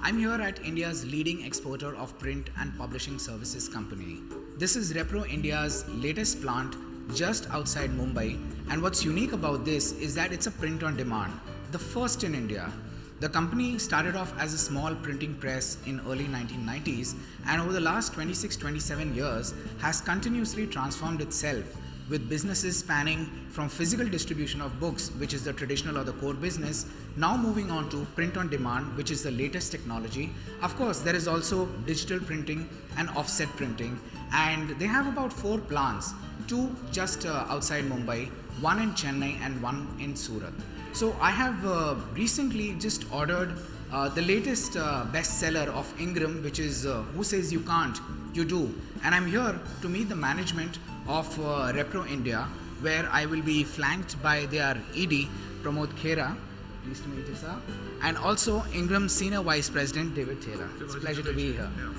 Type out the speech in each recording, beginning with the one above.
I'm here at India's leading exporter of print and publishing services company. This is Repro India's latest plant just outside Mumbai, and what's unique about this is that it's a print on demand, the first in India. The company started off as a small printing press in early 1990s, and over the last 26-27 years has continuously transformed itself, with businesses spanning from physical distribution of books, which is the traditional or the core business, now moving on to print on demand, which is the latest technology. Of course, there is also digital printing and offset printing, and they have about 4 plants, 2 just outside Mumbai, 1 in Chennai and 1 in Surat. So I have recently just ordered the latest bestseller of Ingram, which is Who Says You Can't, You Do. And I'm here to meet the management of Repro India, where I will be flanked by their ED, Pramod Khera. Pleased to meet you, sir. And also Ingram's Senior Vice President, David Taylor. It's a pleasure to be here. Yeah.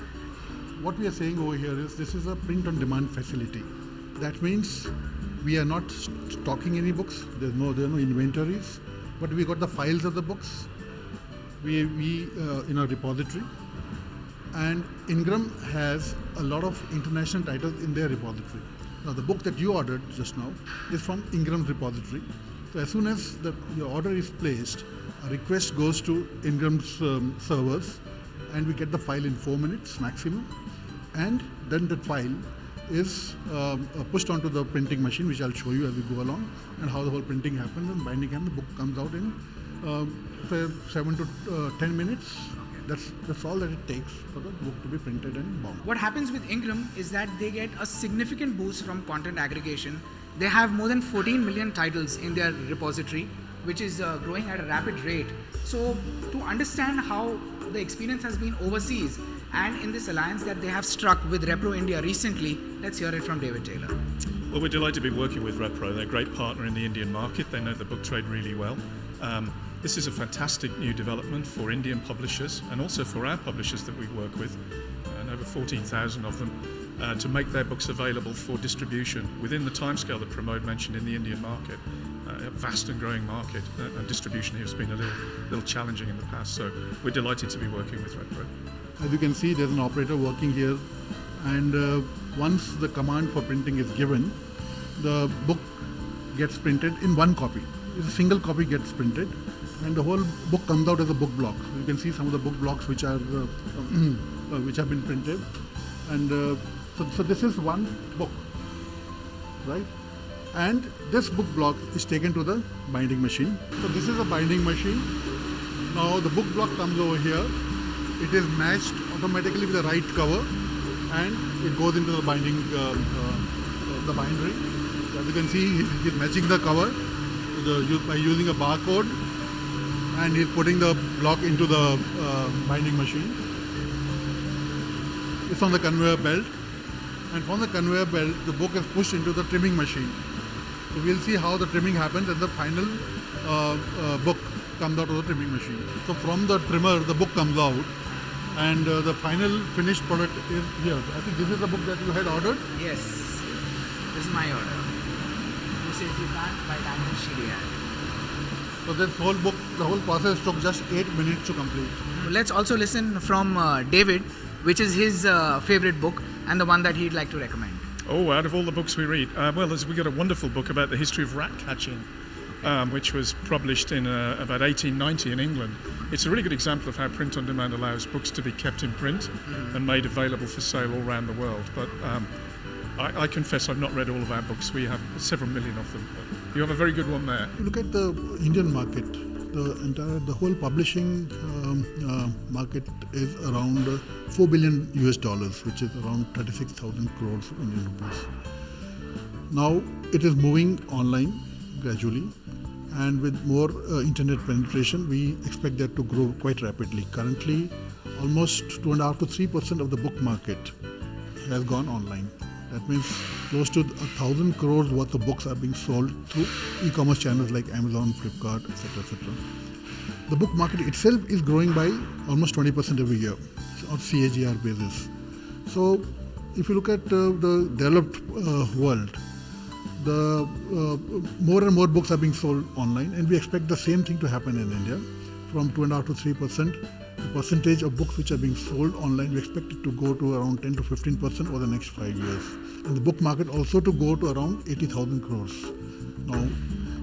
What we are saying over here is this is a print-on-demand facility. That means we are not stocking any books. There are no inventories, but we got the files of the books. We in our repository, and Ingram has a lot of international titles in their repository. Now, the book that you ordered just now is from Ingram's repository. So as soon as your order is placed, a request goes to Ingram's servers, and we get the file in 4 minutes maximum, and then that file is pushed onto the printing machine, which I'll show you as we go along, and how the whole printing happens and binding, and the book comes out in 7 to 10 minutes. That's all that it takes for the book to be printed and bound. What happens with Ingram is that they get a significant boost from content aggregation. They have more than 14 million titles in their repository, which is growing at a rapid rate. So to understand how the experience has been overseas and in this alliance that they have struck with Repro India recently, let's hear it from David Taylor. Well, we're delighted to be working with Repro. They're a great partner in the Indian market. They know the book trade really well. This is a fantastic new development for Indian publishers and also for our publishers that we work with, and over 14,000 of them, to make their books available for distribution within the timescale that Pramod mentioned in the Indian market. A vast and growing market, and distribution here has been a little challenging in the past, so we're delighted to be working with Repro. As you can see, there's an operator working here, and once the command for printing is given, the book gets printed in 1 copy. A single copy gets printed, and the whole book comes out as a book block. You can see some of the book blocks which are which have been printed, and so this is 1 book, right? And this book block is taken to the binding machine. So this is a binding machine. Now the book block comes over here. It is matched automatically with the right cover, and it goes into the binding, the bindery. As you can see, he's matching the cover by using a barcode, and he's putting the block into the binding machine. It's on the conveyor belt, and from the conveyor belt, the book is pushed into the trimming machine. So we'll see how the trimming happens, and the final book comes out of the trimming machine. So from the trimmer, the book comes out, and the final finished product is here. I think this is the book that you had ordered. Yes, this is my order. Who Says You Can't by Daniel Shirian. So this whole book, the whole process took just 8 minutes to complete. Let's also listen from David, which is his favorite book and the one that he'd like to recommend. Oh, out of all the books we read, we got a wonderful book about the history of rat catching, which was published in about 1890 in England. It's a really good example of how print on demand allows books to be kept in print and made available for sale all around the world. But I confess I've not read all of our books. We have several million of them. But you have a very good one there. Look at the Indian market. The whole publishing market is around $4 billion US, which is around 36,000 crores Indian rupees. Now it is moving online gradually, and with more internet penetration, we expect that to grow quite rapidly. Currently, almost 2.5 to 3% of the book market has gone online. That means close to 1,000 crores worth of books are being sold through e-commerce channels like Amazon, Flipkart, etc., etc. The book market itself is growing by almost 20% every year on CAGR basis. So, if you look at the developed world, more and more books are being sold online, and we expect the same thing to happen in India, from 2.5 to 3%. the percentage of books which are being sold online, we expect it to go to around 10 to 15% over the next 5 years. And the book market also to go to around 80,000 crores. Now,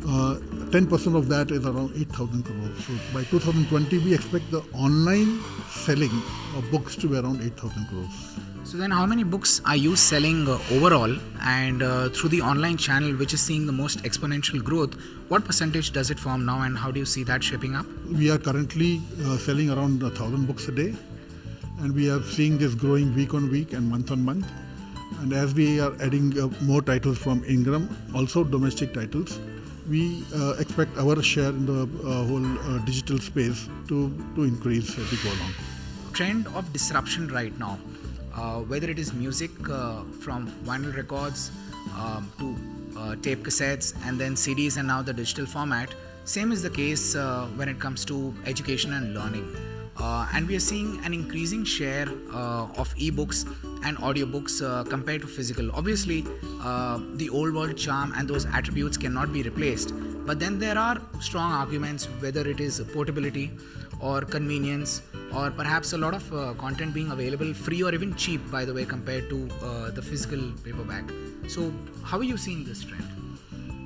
10% of that is around 8,000 crores. So by 2020, we expect the online selling of books to be around 8,000 crores. So then how many books are you selling overall, and through the online channel, which is seeing the most exponential growth, what percentage does it form now, and how do you see that shaping up? We are currently selling around 1,000 books a day, and we are seeing this growing week on week and month on month. And as we are adding more titles from Ingram, also domestic titles, we expect our share in the whole digital space to increase as we go along. Trend of disruption right now, whether it is music from vinyl records to tape cassettes and then CDs and now the digital format, same is the case when it comes to education and learning. And we are seeing an increasing share of ebooks and audiobooks compared to physical. Obviously, the old world charm and those attributes cannot be replaced. But then there are strong arguments, whether it is portability or convenience, or perhaps a lot of content being available free or even cheap, by the way, compared to the physical paperback. So how are you seeing this trend?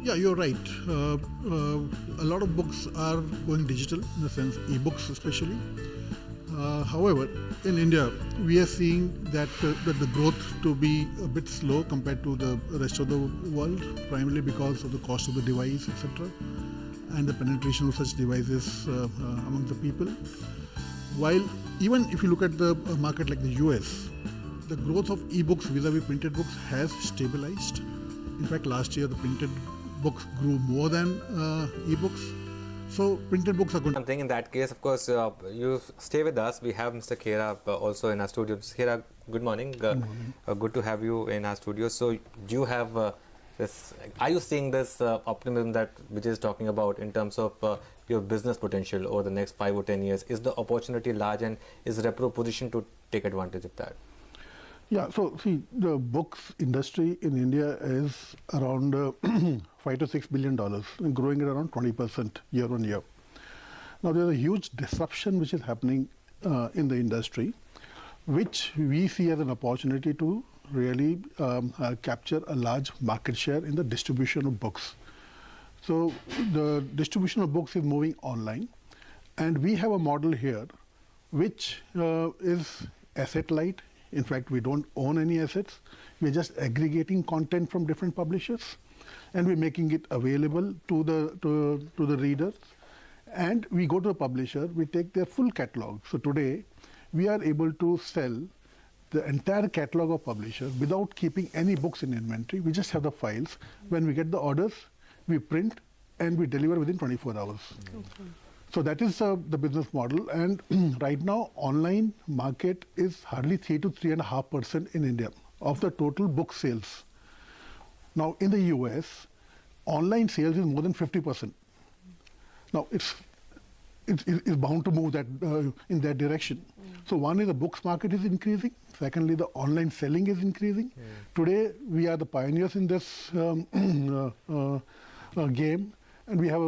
Yeah, you're right. A lot of books are going digital, in the sense ebooks especially. However, in India, we are seeing that the growth to be a bit slow compared to the rest of the world, primarily because of the cost of the device, etc., and the penetration of such devices among the people. While even if you look at the market like the US, the growth of ebooks vis-a-vis printed books has stabilized. In fact, last year the printed books grew more than ebooks. So printed books are good. Something in that case, of course, you stay with us. We have Mr. Khera also in our studio. Mr. Khera, good morning. Good morning. Good to have you in our studio. So do you have this? Are you seeing this optimism that Vijay is talking about in terms of your business potential over the next 5 or 10 years? Is the opportunity large, and is Repro positioned to take advantage of that? Yeah, so see, the books industry in India is around $5 to $6 billion, and growing at around 20% year on year. Now, there's a huge disruption which is happening in the industry, which we see as an opportunity to really capture a large market share in the distribution of books. So the distribution of books is moving online, and we have a model here which is asset light. In fact, we don't own any assets. We're just aggregating content from different publishers, and we're making it available to the readers. And we go to the publisher, we take their full catalog. So today, we are able to sell the entire catalog of publishers without keeping any books in inventory. We just have the files. When we get the orders, we print and we deliver within 24 hours. Okay. So that is the business model, and right now online market is hardly 3 to 3.5% in India of the total book sales. Now in the US, online sales is more than 50%. Now it's bound to move that in that direction. So one is the books market is increasing. Secondly, the online selling is increasing. Today we are the pioneers in this game. And we have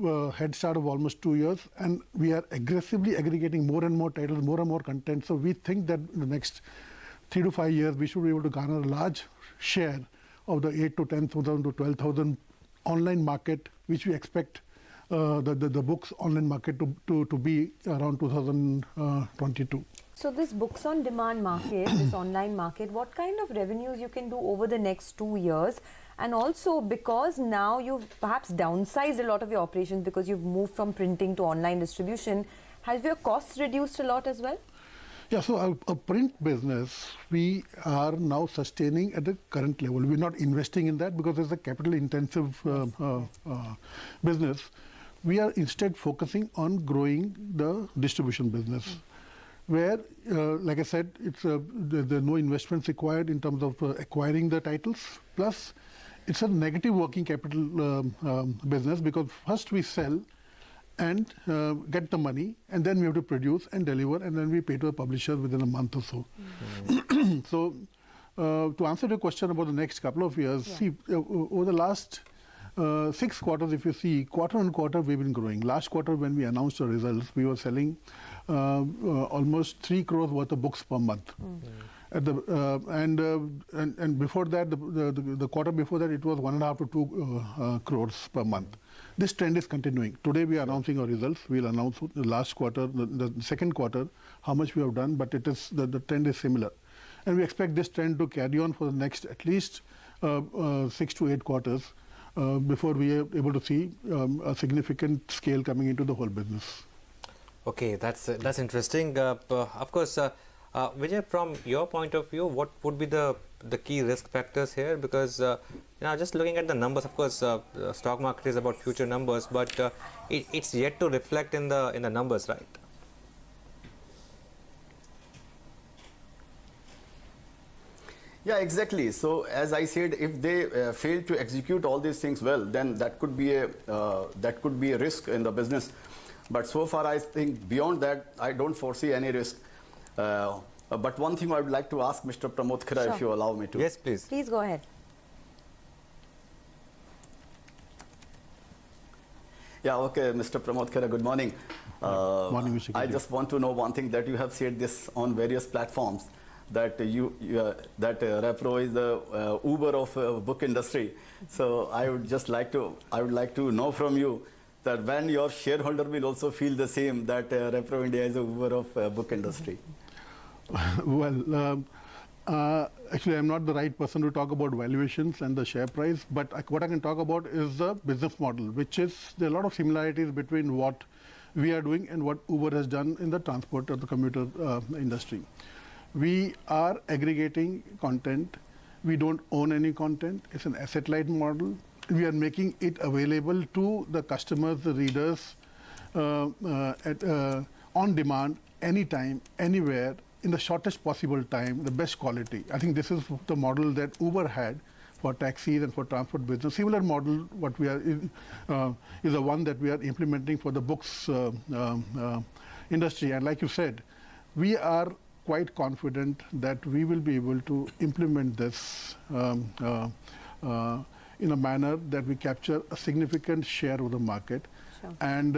a head start of almost 2 years, and we are aggressively aggregating more and more titles, more and more content. So we think that in the next 3 to 5 years, we should be able to garner a large share of the 8 to 10,000 to 12,000 online market, which we expect the books online market to be around 2022. So this books on demand market, this online market, what kind of revenues you can do over the next 2 years? And also because now you've perhaps downsized a lot of your operations because you've moved from printing to online distribution, has your costs reduced a lot as well? Yeah, so a print business, we are now sustaining at the current level. We're not investing in that because it's a capital intensive business. We are instead focusing on growing the distribution business. Where, like I said, there are no investments required in terms of acquiring the titles. Plus, it's a negative working capital business because first we sell and get the money, and then we have to produce and deliver, and then we pay to the publisher within a month or so. So, to answer your question about the next couple of years, see, over the last 6 quarters, if you see, quarter on quarter, we've been growing. Last quarter, when we announced our results, we were selling almost 3 crores worth of books per month. At the, and before that, the quarter before that, it was 1.5 to 2 crores per month. This trend is continuing. Today, we are announcing our results. We'll announce the last quarter, the second quarter, how much we have done, but it is the trend is similar. And we expect this trend to carry on for the next at least 6 to 8 quarters before we are able to see a significant scale coming into the whole business. Okay, that's interesting. Of course, Vijay, from your point of view, what would be the key risk factors here? Because just looking at the numbers, of course, stock market is about future numbers, but it's yet to reflect in the numbers, right? Yeah, exactly. So as I said, if they fail to execute all these things well, then that could be a risk in the business. But so far, I think beyond that, I don't foresee any risk. But one thing I would like to ask Mr. Pramod Khera, Sure. if you allow me to. Yes, please. Please go ahead. Yeah, okay, Mr. Pramod Khera, good morning. Morning, Mr. I Khera. just want to know one thing, that you have said this on various platforms, that Repro is the Uber of book industry. So I would like to know from you that when your shareholder will also feel the same, that Repro India is the Uber of book industry. Well, actually, I'm not the right person to talk about valuations and the share price, but what I can talk about is the business model, which is there are a lot of similarities between what we are doing and what Uber has done in the transport or the commuter industry. We are aggregating content. We don't own any content. It's an asset-light model. We are making it available to the customers, the readers, on demand, anytime, anywhere, in the shortest possible time, the best quality. I think this is the model that Uber had for taxis and for transport business. Similar model, what we are is the one that we are implementing for the books industry. And like you said, we are quite confident that we will be able to implement this in a manner that we capture a significant share of the market. Sure. And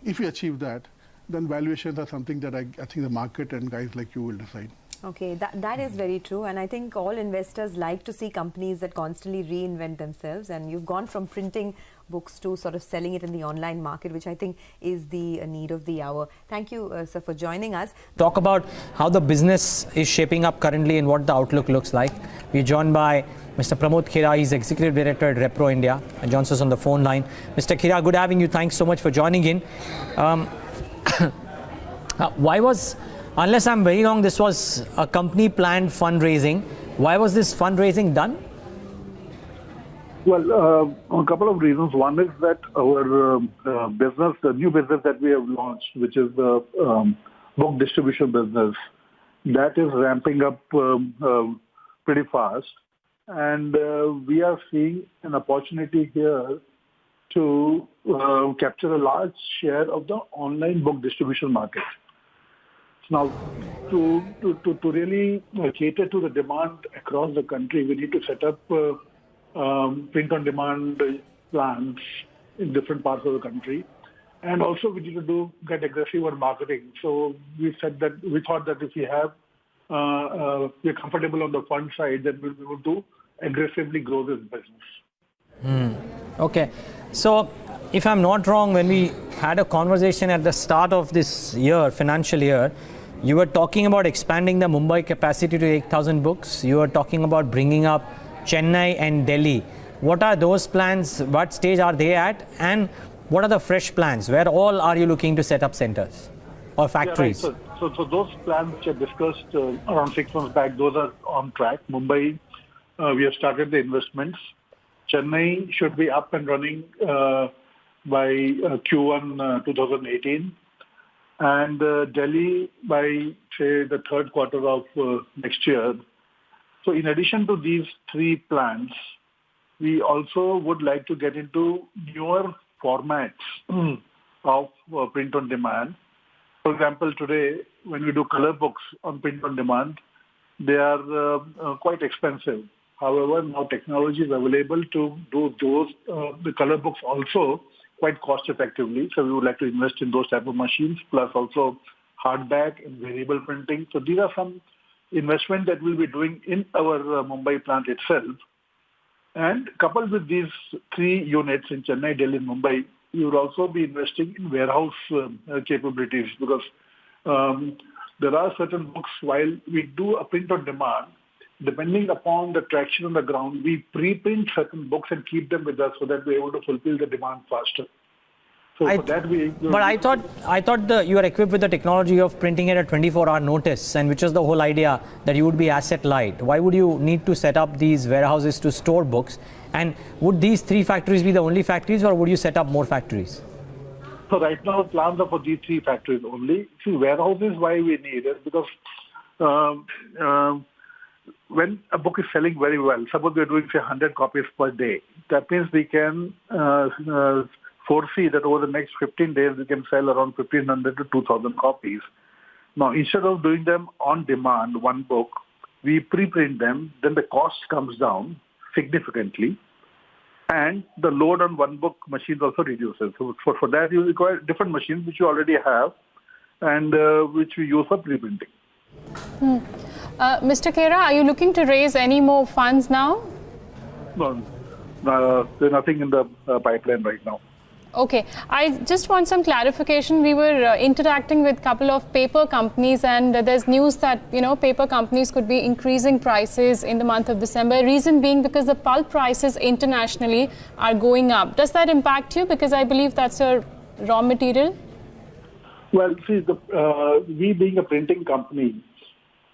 if we achieve that, then valuations are something that I think the market and guys like you will decide. Okay, that is very true, and I think all investors like to see companies that constantly reinvent themselves, and you've gone from printing books to sort of selling it in the online market, which I think is the need of the hour. Thank you, sir, for joining us. Talk about how the business is shaping up currently and what the outlook looks like. We're joined by Mr. Pramod Khera. He's Executive Director at Repro India and joins us on the phone line. Mr. Khera, good having you. Thanks so much for joining in. Unless I'm very wrong, this was a company planned fundraising. Why was this fundraising done? Well, a couple of reasons. One is that our business, the new business that we have launched, which is the book distribution business, that is ramping up pretty fast. And we are seeing an opportunity here to capture a large share of the online book distribution market. Now, to really cater to the demand across the country, we need to set up print-on-demand plans in different parts of the country. And also, we need to get aggressive on marketing. So we thought that if we have, we're comfortable on the fund side, then we'll be able to aggressively grow this business. Okay. So, if I'm not wrong, when we had a conversation at the start of this year, financial year, you were talking about expanding the Mumbai capacity to 8,000 books. You were talking about bringing up Chennai and Delhi. What are those plans? What stage are they at? And what are the fresh plans? Where all are you looking to set up centers or factories? Yeah, right. So those plans which I discussed around 6 months back, those are on track. Mumbai, we have started the investments. Chennai should be up and running by Q1 2018. And Delhi by, say, the third quarter of next year. So in addition to these 3 plans, we also would like to get into newer formats of print on demand. For example, today, when we do color books on print on demand, they are quite expensive. However, now technology is available to do those the color books also quite cost effectively. So we would like to invest in those type of machines, plus also hardback and variable printing. So these are some investment that we'll be doing in our Mumbai plant itself. And coupled with these 3 units in Chennai, Delhi, and Mumbai, we will also be investing in warehouse capabilities, because there are certain books, while we do a print on demand, depending upon the traction on the ground, we pre-print certain books and keep them with us so that we're able to fulfill the demand faster. So for that we... But I thought you are equipped with the technology of printing it at 24-hour notice, and which is the whole idea that you would be asset light. Why would you need to set up these warehouses to store books? And would these 3 factories be the only factories, or would you set up more factories? So right now plans are for these 3 factories only. See, warehouses, why we need it? Because when a book is selling very well, suppose we're doing say 100 copies per day, that means we can foresee that over the next 15 days we can sell around 1,500 to 2,000 copies. Now, instead of doing them on demand, one book, we pre-print them, then the cost comes down significantly, and the load on one book machines also reduces. So for that you require different machines which you already have and which we use for pre-printing. Mr. Khera, are you looking to raise any more funds now? No, there's nothing in the pipeline right now. Okay, I just want some clarification. We were interacting with a couple of paper companies, and there's news that, you know, paper companies could be increasing prices in the month of December. Reason being because the pulp prices internationally are going up. Does that impact you? Because I believe that's a raw material. Well, see, we being a printing company,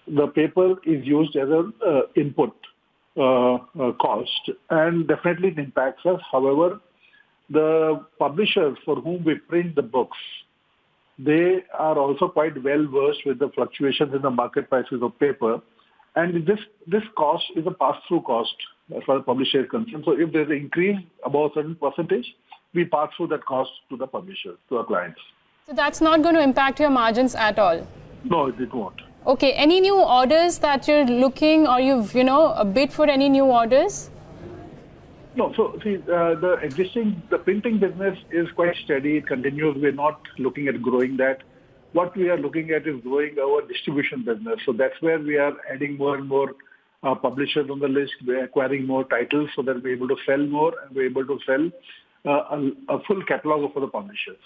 the paper is used as an input cost, and definitely it impacts us. However, the publishers for whom we print the books, they are also quite well versed with the fluctuations in the market prices of paper, and this cost is a pass-through cost as far as publisher is concerned. So if there's an increase above a certain percentage, we pass through that cost to the publishers, to our clients. So that's not going to impact your margins at all? No, it won't. Okay, any new orders that you're looking, or you've, bid for any new orders? No, so see, the printing business is quite steady. It continues. We're not looking at growing that. What we are looking at is growing our distribution business. So that's where we are adding more and more publishers on the list. We're acquiring more titles so that we're able to sell more, and we're able to sell a full catalog for the publishers.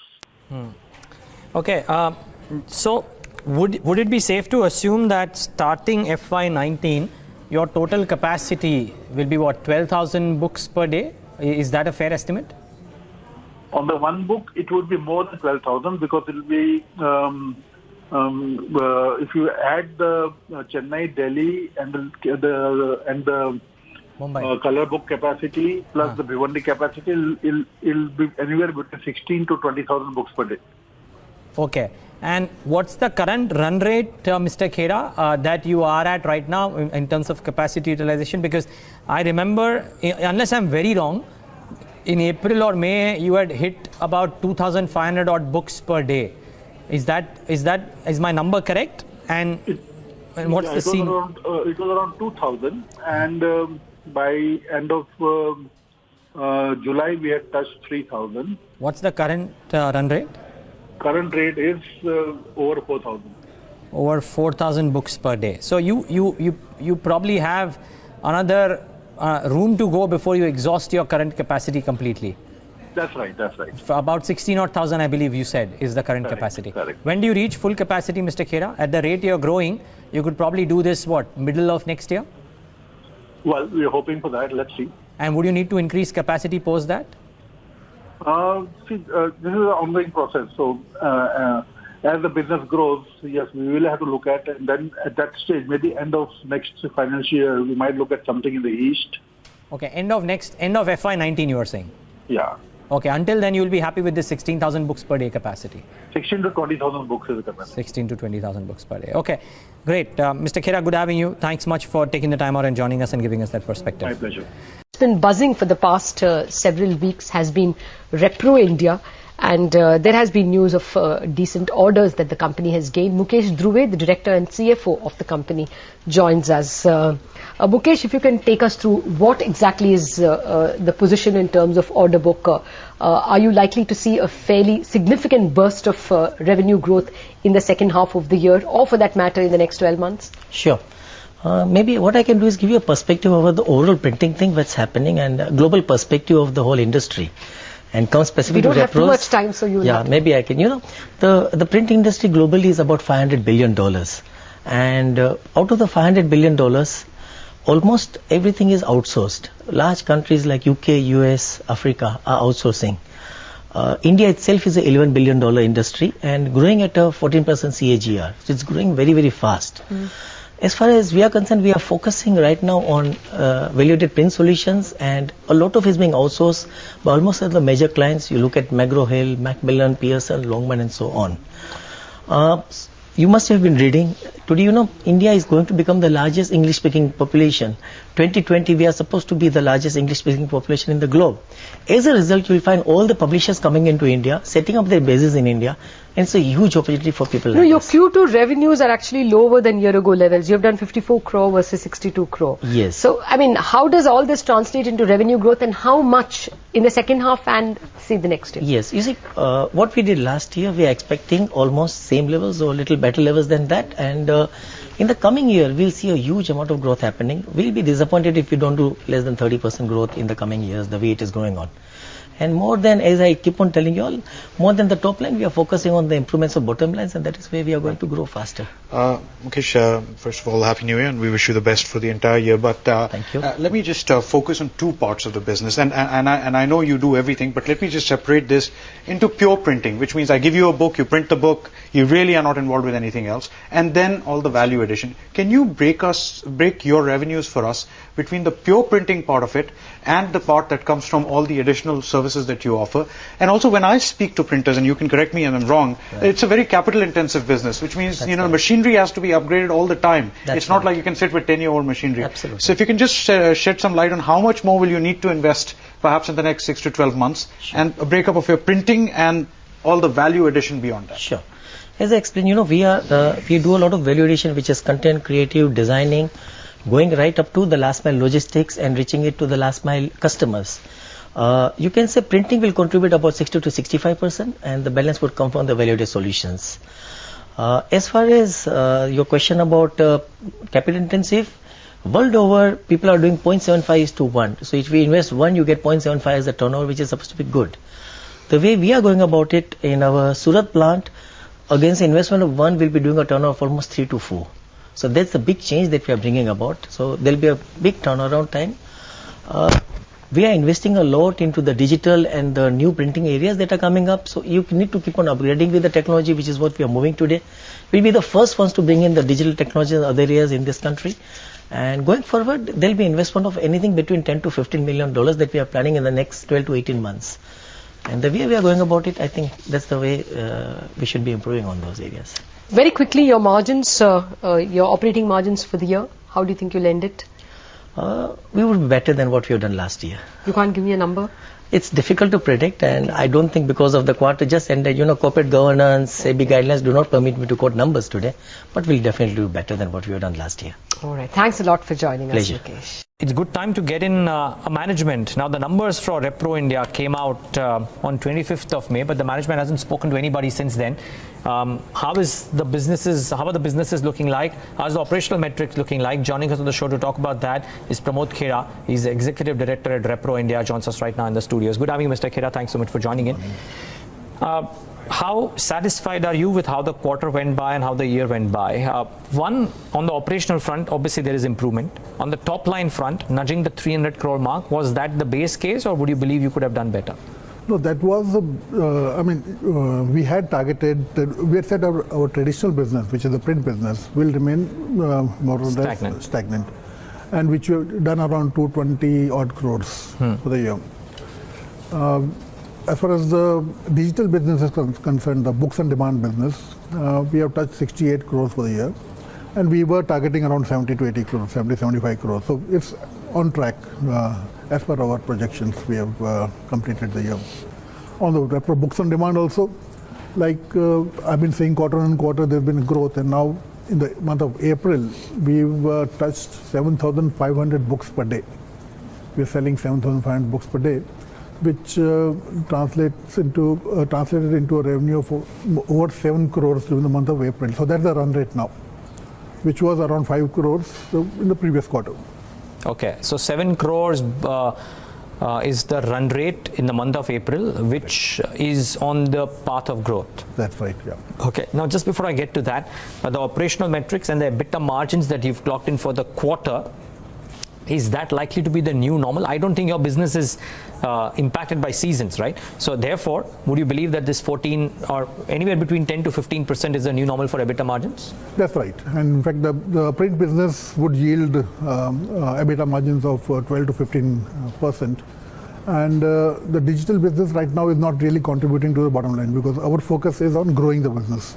Okay, so would it be safe to assume that starting FY19, your total capacity will be what, 12,000 books per day? Is that a fair estimate? On the one book, it would be more than 12,000 because it will be, if you add the Chennai, Delhi, and the Mumbai color book capacity plus the Bhiwandi capacity, it'll be anywhere between 16 to 20,000 books per day. Okay. And what's the current run rate, Mr. Khera, that you are at right now in terms of capacity utilization? Because I remember, unless I'm very wrong, in April or May, you had hit about 2,500 odd books per day. Is my number correct? And what's the scene? It was around 2,000, and by end of July, we had touched 3,000. What's the current run rate? Current rate is over 4,000. Over 4,000 books per day. So you probably have another room to go before you exhaust your current capacity completely. That's right. For about 16,000, I believe you said, is the current capacity. Correct. When do you reach full capacity, Mr. Khera? At the rate you're growing, you could probably do this, middle of next year? Well, we're hoping for that. Let's see. And would you need to increase capacity post that? This is an ongoing process. So as the business grows, yes, we will have to look at, and then at that stage, maybe end of next financial year, we might look at something in the east. Okay, end of FY19, you are saying? Yeah. Okay, until then, you will be happy with this 16,000 books per day capacity? 16 to 20,000 books is the capacity. 16 to 20,000 books per day. Okay, great. Mr. Khera, good having you. Thanks much for taking the time out and joining us and giving us that perspective. My pleasure. Been buzzing for the past several weeks has been Repro India, And there has been news of decent orders that the company has gained. Mukesh Dhruve, the director and CFO of the company, joins us. Mukesh, if you can take us through what exactly is the position in terms of order book. Are you likely to see a fairly significant burst of revenue growth in the second half of the year, or for that matter in the next 12 months? Sure. Maybe what I can do is give you a perspective over the overall printing thing that's happening and a global perspective of the whole industry. And come specifically to we don't have too much time, so you yeah, maybe I can. You know, the print industry globally is about $500 billion. And out of the $500 billion, almost everything is outsourced. Large countries like UK, US, Africa are outsourcing. India itself is a $11 billion industry and growing at a 14% CAGR. So it's growing very, very fast. As far as we are concerned, we are focusing right now on value-added print solutions, and a lot of it is being outsourced by almost all the major clients. You look at McGraw-Hill, Macmillan, Pearson, Longman, and so on. You must have been reading. Today, you know, India is going to become the largest English-speaking population. 2020, we are supposed to be the largest English-speaking population in the globe. As a result, you will find all the publishers coming into India, setting up their bases in India, and it's a huge opportunity for people like your us. Q2 revenues are actually lower than year-ago levels. You have done 54 crore versus 62 crore. Yes. So, I mean, how does all this translate into revenue growth, and how much in the second half and, say, the next year? Yes. You see, what we did last year, we are expecting almost same levels or a little better levels than that. And in the coming year, we'll see a huge amount of growth happening. We'll be disappointed if we don't do less than 30% growth in the coming years, the way it is going on. And more than, as I keep on telling you all, more than the top line, we are focusing on the improvements of bottom lines, and that is where we are going to grow faster. Mukesh, first of all, Happy New Year, and we wish you the best for the entire year. But thank you. Let me just focus on two parts of the business, and I know you do everything, but let me just separate this into pure printing, which means I give you a book, you print the book, you really are not involved with anything else, and then all the value addition. Can you break your revenues for us between the pure printing part of it and the part that comes from all the additional services that you offer? And also, when I speak to printers, and you can correct me if I'm wrong, it's a very capital intensive business, which means machinery has to be upgraded all the time. It's not like you can sit with 10-year-old machinery. Absolutely. So if you can just shed some light on how much more will you need to invest perhaps in the next 6 to 12 months, and a breakup of your printing and all the value addition beyond that. Sure. As I explained, you know, we do a lot of value addition, which is content, creative, designing, going right up to the last mile logistics and reaching it to the last mile customers. You can say printing will contribute about 60 to 65%, and the balance would come from the value-added solutions. As far as your question about capital intensive, world over, people are doing 0.75:1. So if we invest 1, you get 0.75 as a turnover, which is supposed to be good. The way we are going about it in our Surat plant, against investment of 1, we'll be doing a turnover of almost 3 to 4. So that's the big change that we are bringing about. So there'll be a big turnaround time. We are investing a lot into the digital and the new printing areas that are coming up. So you need to keep on upgrading with the technology, which is what we are moving today. We'll be the first ones to bring in the digital technology in other areas in this country. And going forward, there'll be investment of anything between $10 to $15 million that we are planning in the next 12 to 18 months. And the way we are going about it, I think that's the way we should be improving on those areas. Very quickly, your margins, your operating margins for the year, how do you think you'll end it? We would be better than what we have done last year. You can't give me a number? It's difficult to predict, and I don't think because of the quarter just ended, you know, corporate governance, SEBI guidelines do not permit me to quote numbers today, but we'll definitely do better than what we have done last year. All right. Thanks a lot for joining Pleasure. us, Mukesh. It's good time to get in a management. Now, the numbers for Repro India came out on 25th of May, but the management hasn't spoken to anybody since then. How are the businesses looking like? How's the operational metrics looking like? Joining us on the show to talk about that is Pramod Khera. He's the Executive Director at Repro India, joins us right now in the studios. Good having you, Mr. Khera. Thanks so much for joining in. How satisfied are you with how the quarter went by and how the year went by? One, on the operational front, obviously there is improvement. On the top line front, nudging the 300 crore mark, was that the base case, or would you believe you could have done better? No, that was, we had targeted, we had said our traditional business, which is the print business, will remain more or less stagnant. And which we have done around 220 odd crores for the year. As far as the digital business is concerned, the books on demand business, we have touched 68 crores for the year. And we were targeting around 70 to 80 crores, 70, 75 crores. So it's on track. As per our projections, we have completed the year. On the Repro Books on Demand also, like I've been saying, quarter on quarter there's been growth, and now in the month of April we've touched 7,500 books per day. We're selling 7,500 books per day, which translated into a revenue of over 7 crores during the month of April. So that's the run rate now, which was around 5 crores in the previous quarter. Okay, so 7 crores is the run rate in the month of April, which is on the path of growth. That's right, yeah. Okay, now just before I get to that, the operational metrics and the EBITDA margins that you've clocked in for the quarter, is that likely to be the new normal? I don't think your business is impacted by seasons, right? So therefore, would you believe that this 14 or anywhere between 10 to 15% is the new normal for EBITDA margins? That's right. And in fact, the print business would yield EBITDA margins of 12 to 15%. And the digital business right now is not really contributing to the bottom line because our focus is on growing the business.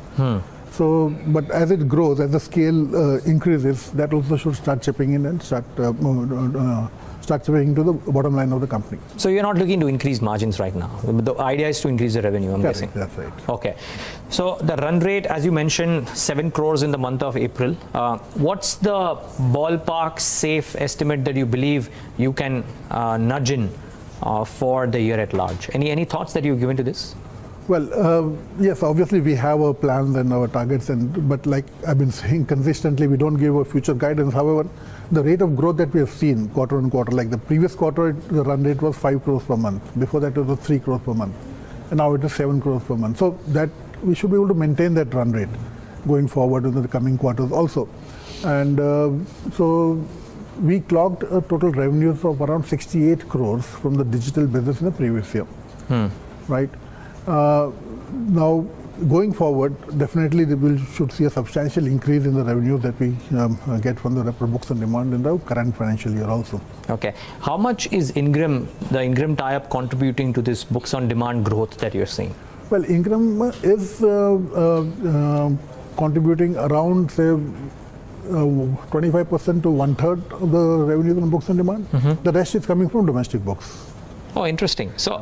So, but as it grows, as the scale increases, that also should start chipping in and start chipping to the bottom line of the company. So you're not looking to increase margins right now. The idea is to increase the revenue, I'm guessing. That's right. Okay. So the run rate, as you mentioned, 7 crores in the month of April. What's the ballpark safe estimate that you believe you can nudge in for the year at large? Any thoughts that you've given to this? Well, yes, obviously we have our plans and our targets, but like I've been saying consistently, we don't give a future guidance. However, the rate of growth that we have seen quarter on quarter, like the previous quarter, the run rate was 5 crores per month. Before that, it was 3 crores per month. And now it is 7 crores per month. So that we should be able to maintain that run rate going forward in the coming quarters also. And so we clocked a total revenues of around 68 crores from the digital business in the previous year, right? Now, going forward, definitely we should see a substantial increase in the revenue that we get from the Repro Books on Demand in the current financial year also. Okay. How much is Ingram, the Ingram tie-up, contributing to this Books on Demand growth that you're seeing? Well, Ingram is contributing around, say, 25% to 1/3 of the revenue on Books on Demand. The rest is coming from domestic books. Oh, interesting. So,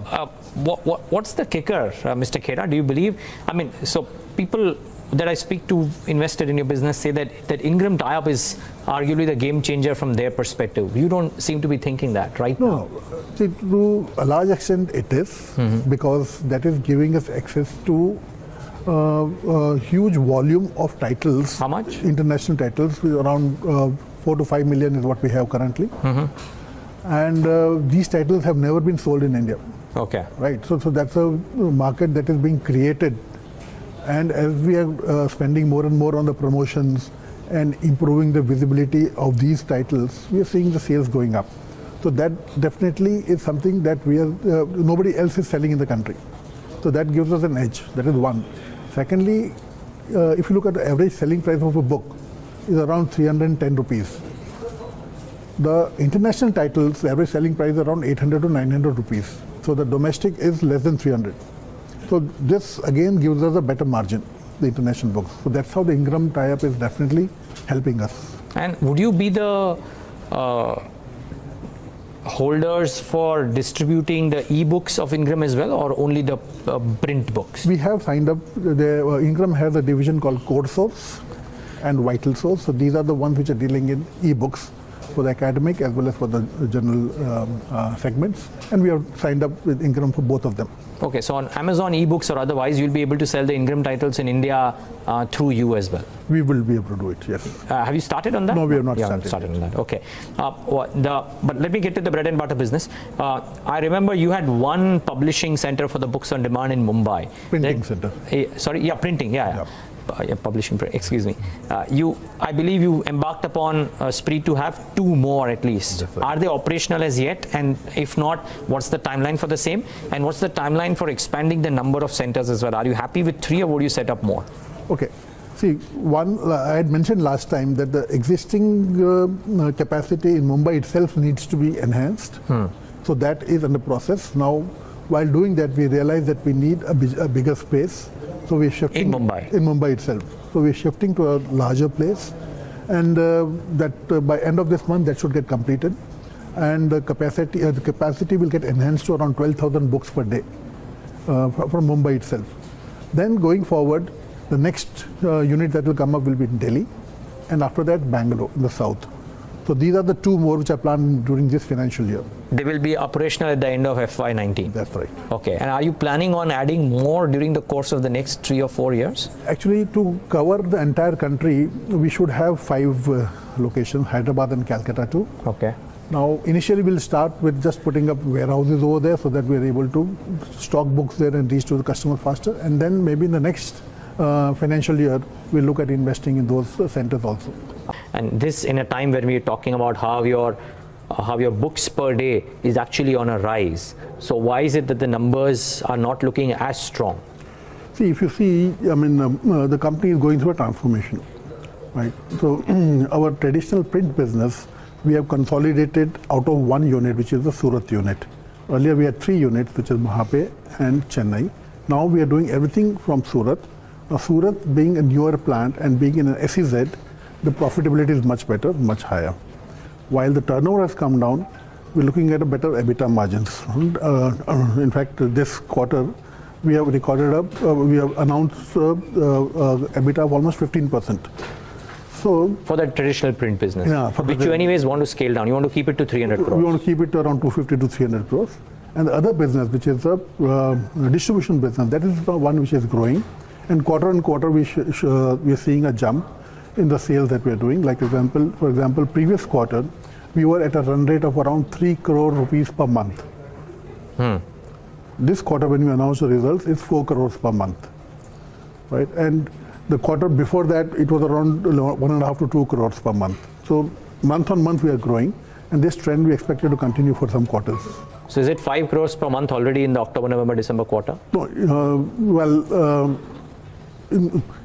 what's the kicker, Mr. Khera? Do you believe? I mean, so people that I speak to invested in your business say that Ingram tie-up is arguably the game changer from their perspective. You don't seem to be thinking that, right? No. See, to a large extent it is, because that is giving us access to a huge volume of titles. How much? International titles, around 4 to 5 million is what we have currently. And these titles have never been sold in India. Okay. Right. So that's a market that is being created. And as we are spending more and more on the promotions and improving the visibility of these titles, we are seeing the sales going up. So that definitely is something that we are nobody else is selling in the country. So that gives us an edge. That is one. Secondly, if you look at the average selling price of a book, is around 310 rupees. The international titles, the average selling price is around 800 to 900 rupees. So the domestic is less than 300. So this again gives us a better margin, the international books. So that's how the Ingram tie-up is definitely helping us. And would you be the holders for distributing the e-books of Ingram as well, or only the print books? We have signed up. Ingram has a division called Code Source and Vital Source. So these are the ones which are dealing in e-books for the academic as well as for the general segments, and we have signed up with Ingram for both of them. Okay, so on Amazon ebooks or otherwise, you'll be able to sell the Ingram titles in India through you as well. We will be able to do it, yes. Have you started on that? No, we have not started on that. Okay, but let me get to the bread and butter business. I remember you had one publishing center for the Books on Demand in Mumbai. Printing center. Printing. Yeah. Publishing, excuse me. I believe you embarked upon a spree to have 2 more at least. Are they operational as yet? And if not, what's the timeline for the same? And what's the timeline for expanding the number of centers as well? Are you happy with 3 or would you set up more? Okay. See, one, I had mentioned last time that the existing capacity in Mumbai itself needs to be enhanced. So that is under process. Now, while doing that, we realized that we need a bigger space. So we're shifting in Mumbai. In Mumbai itself. So we're shifting to a larger place, and by end of this month that should get completed, and the capacity will get enhanced to around 12,000 books per day. from Mumbai itself. Then going forward, the next unit that will come up will be in Delhi, and after that Bangalore in the south. So these are the two more which are planned during this financial year. They will be operational at the end of FY19. That's right. Okay. And are you planning on adding more during the course of the next 3 or 4 years? Actually, to cover the entire country, we should have 5 locations, Hyderabad and Calcutta too. Okay. Now, initially we'll start with just putting up warehouses over there so that we're able to stock books there and reach to the customer faster. And then maybe in the next financial year, we'll look at investing in those centers also. And this in a time when we're talking about how your books per day is actually on a rise. So why is it that the numbers are not looking as strong? See, if you see, I mean, the company is going through a transformation, right? So our traditional print business, we have consolidated out of one unit, which is the Surat unit. Earlier we had 3 units, which is Mahape and Chennai. Now we are doing everything from Surat. Now Surat being a newer plant and being in an SEZ, the profitability is much better, much higher. While the turnover has come down, we're looking at a better EBITDA margins. In fact, this quarter, we have recorded we have announced EBITDA of almost 15%. So for the traditional print business, yeah, which you anyways want to scale down. You want to keep it to 300 crores. We want to keep it around 250 to 300 crores. And the other business, which is the distribution business, that is the one which is growing. And quarter on quarter, we are seeing a jump in the sales that we are doing. Like for example, previous quarter, we were at a run rate of around 3 crore rupees per month. This quarter, when we announced the results, it's 4 crores per month, right? And the quarter before that, it was around 1.5 to 2 crores per month. So month on month, we are growing, and this trend we expected to continue for some quarters. So is it 5 crores per month already in the October, November, December quarter? No,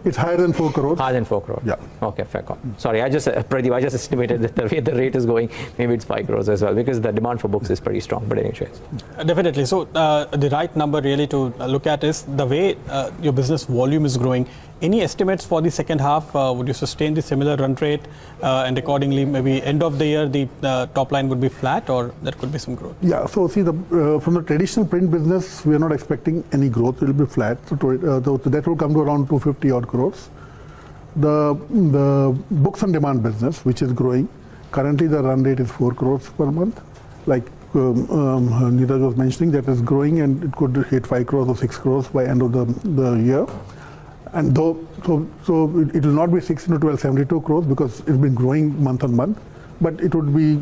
it's higher than 4 crores. Higher than 4 crores. Yeah. Okay, fair call. Sorry, Pradeep, I just estimated that the way the rate is going, maybe it's 5 crores as well, because the demand for books is pretty strong. But anyways. Definitely. So the right number really to look at is the way your business volume is growing. Any estimates for the second half? Would you sustain the similar run rate, and accordingly, maybe end of the year, the top line would be flat, or there could be some growth? Yeah. So see, from the traditional print business, we are not expecting any growth. It will be flat. So that will come to around 250 odd crores. The books on demand business, which is growing, currently the run rate is 4 crores per month. Like Neeraj was mentioning, that is growing, and it could hit 5 crores or 6 crores by end of the year. And so it will not be 16 to 12, 72 crores because it's been growing month on month, but it would be,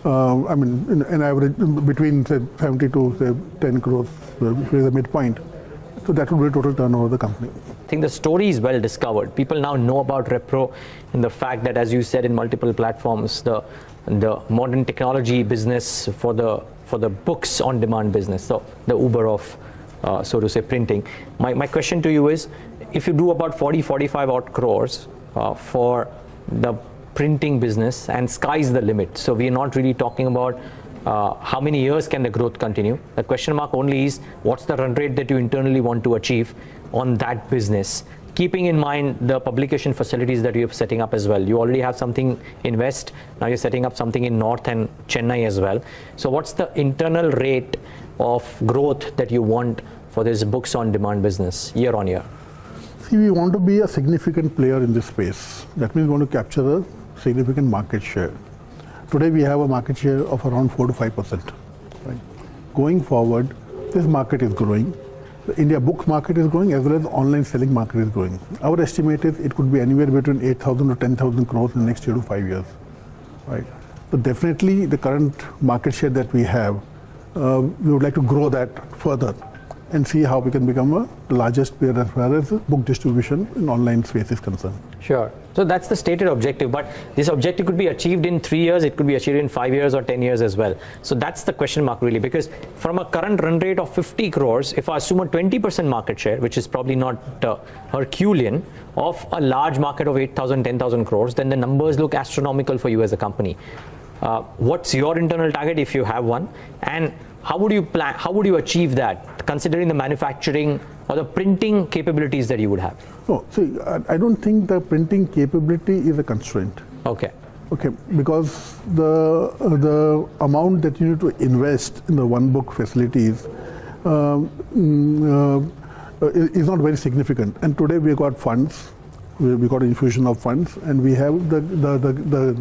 I mean, an average between say 70 to say 10 crores, which is the midpoint. So that would be the total turnover of the company. I think the story is well discovered. People now know about Repro and the fact that, as you said, in multiple platforms, the modern technology business for the books on demand business, so the Uber of so to say printing. My question to you is, if you do about 40-45 odd crores for the printing business, and sky's the limit, so we are not really talking about how many years can the growth continue. The question mark only is, what's the run rate that you internally want to achieve on that business, keeping in mind the publication facilities that you're setting up as well. You already have something in West, now you're setting up something in North and Chennai as well. So what's the internal rate of growth that you want for this books on demand business year on year? See, we want to be a significant player in this space. That means we want to capture a significant market share. Today we have a market share of around 4 to 5%. Right? Going forward, this market is growing. The India books market is growing, as well as the online selling market is growing. Our estimate is it could be anywhere between 8,000 to 10,000 crores in the next 3 to 5 years. Right? So definitely the current market share that we have, we would like to grow that further and see how we can become the largest player as far as book distribution in online space is concerned. Sure. So that's the stated objective, but this objective could be achieved in 3 years, it could be achieved in 5 years or 10 years as well. So that's the question mark really, because from a current run rate of 50 crores, if I assume a 20% market share, which is probably not Herculean, of a large market of 8,000, 10,000 crores, then the numbers look astronomical for you as a company. What's your internal target if you have one? And how would you plan, how would you achieve that, considering the manufacturing or the printing capabilities that you would have? No, see, I don't think the printing capability is a constraint. Okay. Okay, because the amount that you need to invest in the one book facilities is not very significant. And today we got funds, we got infusion of funds, and we have the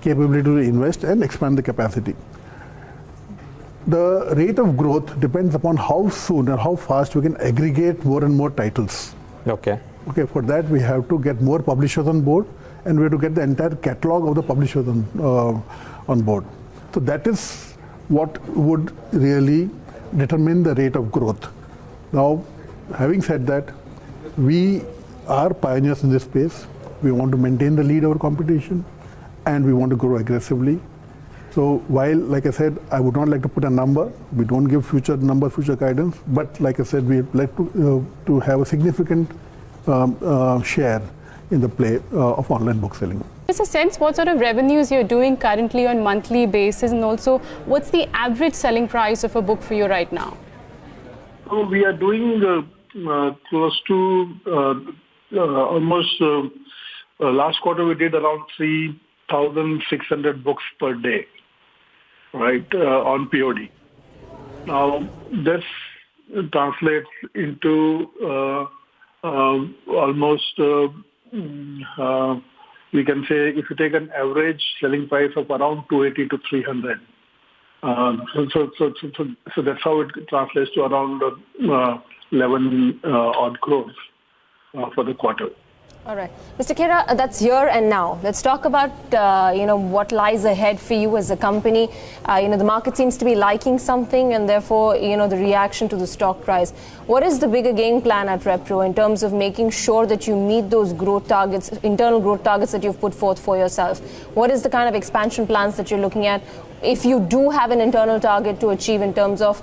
capability to invest and expand the capacity. The rate of growth depends upon how soon and how fast we can aggregate more and more titles. Okay. Okay, for that we have to get more publishers on board, and we have to get the entire catalog of the publishers on board. So that is what would really determine the rate of growth. Now, having said that, we are pioneers in this space. We want to maintain the lead over competition, and we want to grow aggressively. So while, like I said, I would not like to put a number, we don't give future guidance, but like I said, we'd like to have a significant share in the play of online book selling. Just a sense what sort of revenues you're doing currently on monthly basis, and also what's the average selling price of a book for you right now? So we are doing close to almost last quarter we did around 3,600 books per day, right, on POD. Now this translates into almost we can say if you take an average selling price of around 280 to 300. So that's how it translates to around 11 odd crores for the quarter. All right, Mr. Khera, that's here and now. Let's talk about what lies ahead for you as a company. The market seems to be liking something, and therefore the reaction to the stock price. What is the bigger game plan at Repro in terms of making sure that you meet those growth targets, internal growth targets that you've put forth for yourself? What is the kind of expansion plans that you're looking at? If you do have an internal target to achieve in terms of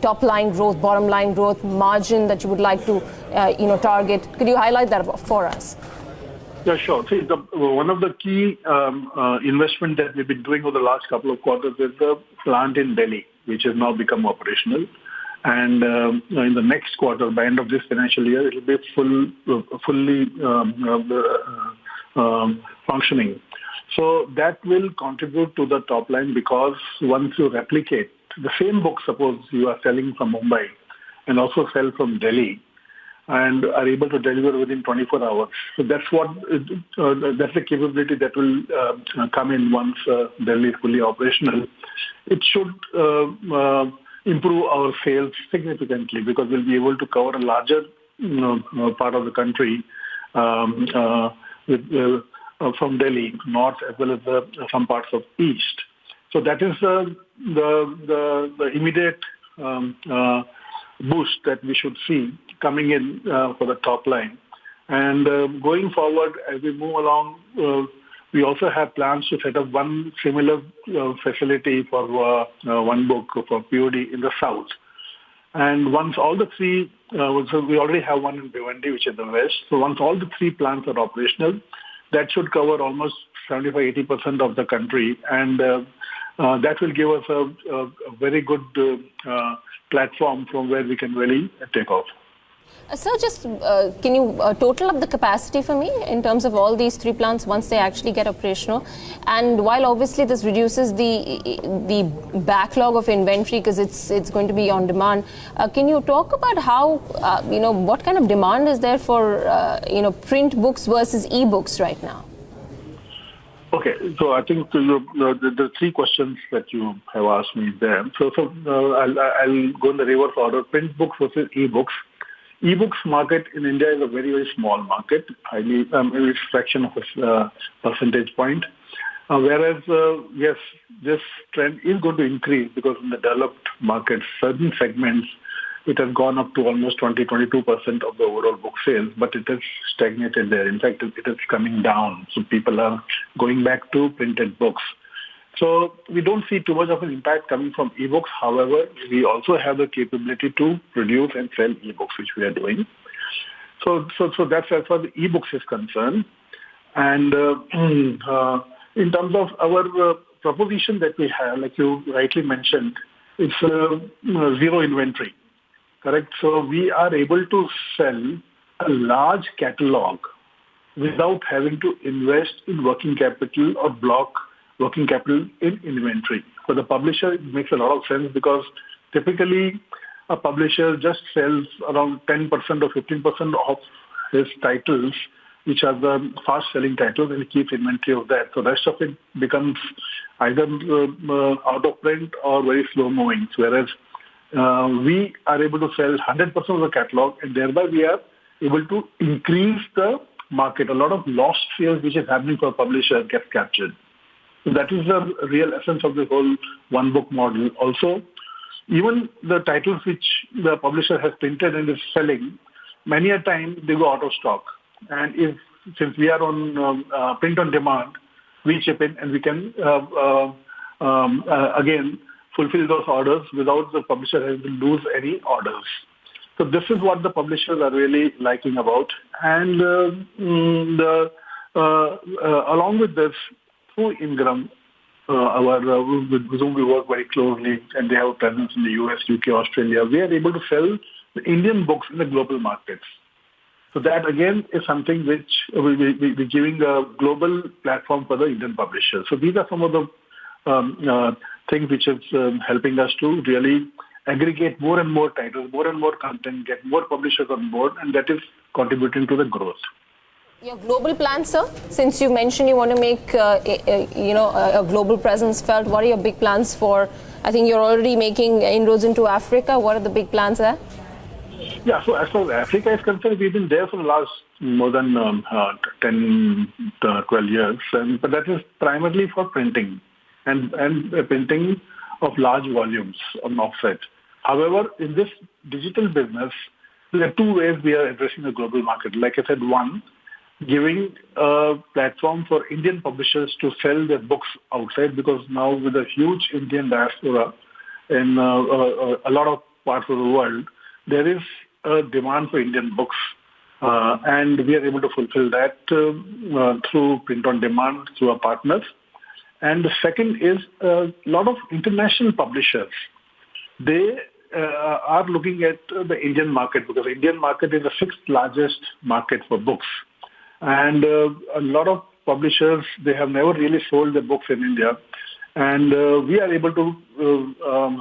top line growth, bottom line growth, margin that you would like to target, could you highlight that for us? Yeah, sure. See, one of the key investment that we've been doing over the last couple of quarters is the plant in Delhi, which has now become operational. And in the next quarter, by end of this financial year, it will be fully functioning. So that will contribute to the top line, because once you replicate the same book, suppose you are selling from Mumbai and also sell from Delhi, and are able to deliver within 24 hours. So that's that's the capability that will come in once Delhi is fully operational. It should improve our sales significantly, because we'll be able to cover a larger part of the country from Delhi, north as well as some parts of east. So that is the immediate boost that we should see coming in for the top line. And going forward, as we move along, we also have plans to set up one similar facility for one book for POD in the south. And once all the three, so we already have one in Bhiwandi, which is the west. So once all the three plants are operational, that should cover almost 75-80% of the country, and that will give us a very good platform from where we can really take off. Sir, just can you total up the capacity for me in terms of all these three plants once they actually get operational? And while obviously this reduces the backlog of inventory because it's going to be on demand, can you talk about how what kind of demand is there for print books versus e-books right now? Okay, so I think the three questions that you have asked me there. So I'll go in the reverse order. Print books versus e-books. E-books market in India is a very, very small market, highly a fraction of a percentage point. Whereas, yes, this trend is going to increase because in the developed markets, certain segments, it has gone up to almost 20-22% of the overall book sales, but it has stagnated there. In fact, it is coming down. So people are going back to printed books. So we don't see too much of an impact coming from e-books. However, we also have the capability to produce and sell e-books, which we are doing. So that's as far as the e-books is concerned. And in terms of our proposition that we have, like you rightly mentioned, it's zero inventory, correct? So we are able to sell a large catalog without having to invest in working capital or block working capital in inventory. For the publisher, it makes a lot of sense because typically a publisher just sells around 10% or 15% of his titles, which are the fast-selling titles, and he keeps inventory of that. So the rest of it becomes either out of print or very slow-moving, whereas we are able to sell 100% of the catalog, and thereby we are able to increase the market. A lot of lost sales which is happening for a publisher gets captured. So that is the real essence of the whole one-book model. Also, even the titles which the publisher has printed and is selling, many a time they go out of stock. And since we are on print on demand, we chip in and we can again fulfill those orders without the publisher having to lose any orders. So this is what the publishers are really liking about. And along with this, through Ingram, with whom we work very closely, and they have a presence in the US, UK, Australia, we are able to sell the Indian books in the global markets. So that again is something which we're giving a global platform for the Indian publishers. So these are some of the things which is helping us to really aggregate more and more titles, more and more content, get more publishers on board, and that is contributing to the growth. Your global plans, sir? Since you mentioned you want to make a global presence felt, what are your big plans for? I think you're already making inroads into Africa. What are the big plans there? Yeah, so as far as Africa is concerned, we've been there for the last more than 10, 12 years, but that is primarily for printing and printing of large volumes on offset. However, in this digital business, there are two ways we are addressing the global market. Like I said, one, giving a platform for Indian publishers to sell their books outside, because now with a huge Indian diaspora in a lot of parts of the world, there is a demand for Indian books, and we are able to fulfill that through print on demand, through our partners. And the second is a lot of international publishers. They are looking at the Indian market, because the Indian market is the sixth largest market for books. And a lot of publishers, they have never really sold their books in India. And we are able to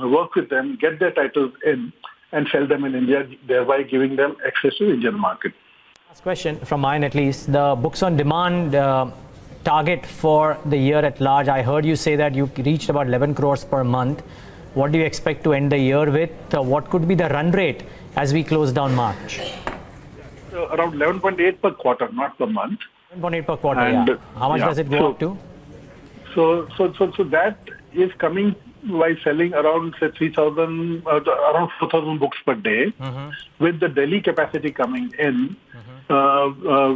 work with them, get their titles in, and sell them in India, thereby giving them access to the Indian market. Last question from mine at least. The books on demand target for the year at large, I heard you say that you reached about 11 crores per month. What do you expect to end the year with? What could be the run rate as we close down March? Around 11.8 per quarter, not per month. 11.8 per quarter, yeah. How much does it go up to? So that is coming by selling around, say, 3,000, around 4,000 books per day. With the Delhi capacity coming in,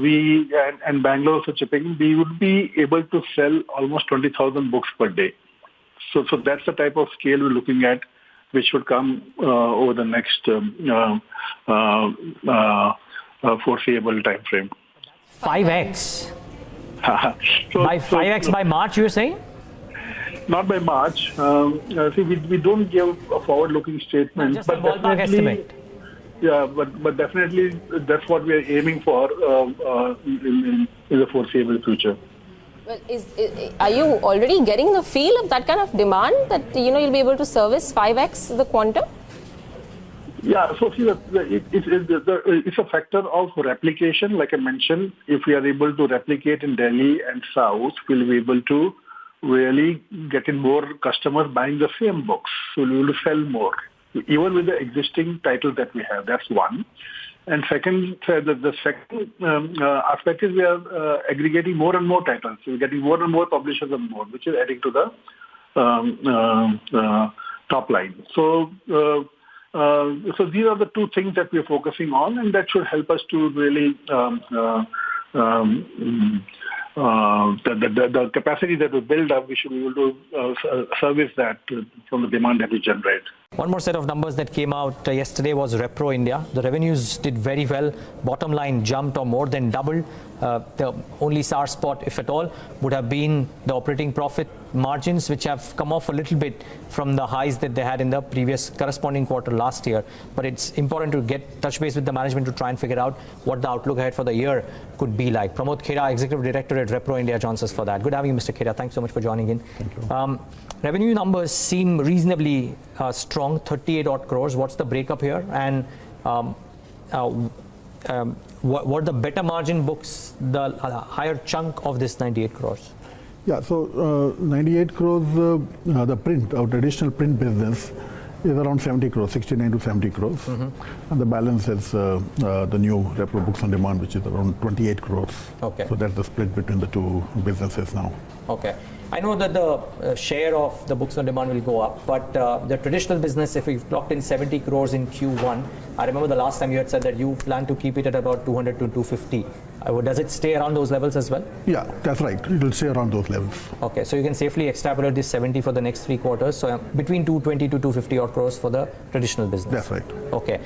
we and Bangalore also chipping, we would be able to sell almost 20,000 books per day. So that's the type of scale we're looking at, which would come over the next foreseeable time frame. 5x? By 5x by March, you're saying? Not by March. See, we don't give a forward-looking statement. Just a ballpark estimate. Yeah, but definitely that's what we are aiming for in the foreseeable future. Well, are you already getting the feel of that kind of demand that you'll be able to service 5x the quantum? Yeah, so see, it's a factor of replication. Like I mentioned, if we are able to replicate in Delhi and South, we'll be able to really get in more customers buying the same books. So we will sell more, even with the existing titles that we have. That's one. And second, the second aspect is we are aggregating more and more titles. So we're getting more and more publishers on board, which is adding to the top line. So these are the two things that we're focusing on, and that should help us to really the capacity that we build up, we should be able to service that from the demand that we generate. One more set of numbers that came out yesterday was Repro India. The revenues did very well. Bottom line jumped or more than doubled. The only sour spot, if at all, would have been the operating profit margins, which have come off a little bit from the highs that they had in the previous corresponding quarter last year. But it's important to touch base with the management to try and figure out what the outlook ahead for the year could be like. Pramod Khera, Executive Director at Repro India, joins us for that. Good having you, Mr. Khera. Thanks so much for joining in. Thank you. Revenue numbers seem reasonably strong 38 odd crores. What's the breakup here? And what are the better margin books, the higher chunk of this 98 crores? Yeah, so 98 crores, the print, our traditional print business is around 70 crores, 69 to 70 crores. And the balance is the new Repro Books on Demand, which is around 28 crores. Okay. So that's the split between the two businesses now. Okay. I know that the share of the books on demand will go up, but the traditional business, if we've clocked in 70 crores in Q1, I remember the last time you had said that you plan to keep it at about 200 to 250. Does it stay around those levels as well? Yeah, that's right. It will stay around those levels. Okay, so you can safely extrapolate this 70 for the next 3 quarters. So between 220 to 250 odd crores for the traditional business. That's right. Okay.